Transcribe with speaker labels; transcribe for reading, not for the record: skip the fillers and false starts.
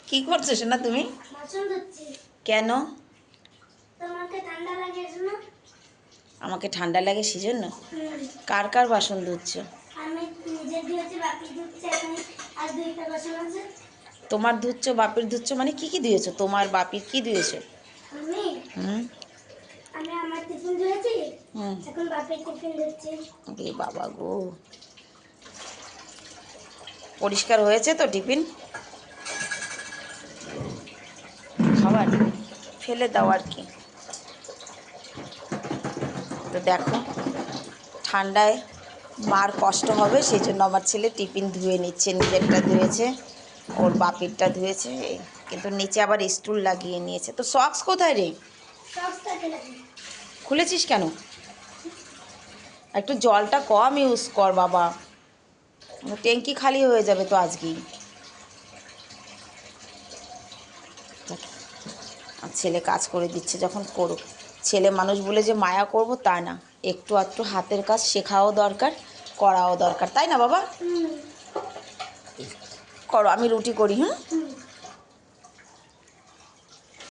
Speaker 1: কি করছো সোনা তুমি? কেন? আমাকে ঠান্ডা লাগে সেজন্য? কার কার বাসন ধুচ্ছো? তোমার ধুচ্ছো, বাপির ধুচ্ছো, মানে কি কি দিয়েছো? তোমার বাপির কি দিয়েছো? বাবা গো, পরিষ্কার হয়েছে তো টিফিন? খাবার ফেলে দাও আর কি। তো দেখো, ঠান্ডায় মার কষ্ট হবে, সেই জন্য আমার ছেলে টিফিন ধুয়ে নিচ্ছে। নিজেরটা ধুয়েছে, ওর বাপিরটা ধুয়েছে, কিন্তু নিচে আবার স্টুল লাগিয়ে নিয়েছে। তো সক্স কোথায় রে? খুলেছিস কেন? একটু জলটা কম ইউজ কর বাবা, ট্যাঙ্কি খালি হয়ে যাবে তো আজকেই। আর ছেলে কাজ করে দিচ্ছে যখন করুক। ছেলে মানুষ বলে যে মায়া করব তা না, একটু আধটু হাতের কাজ শেখাও দরকার, করাও দরকার, তাই না বাবা? করো, আমি রুটি করি।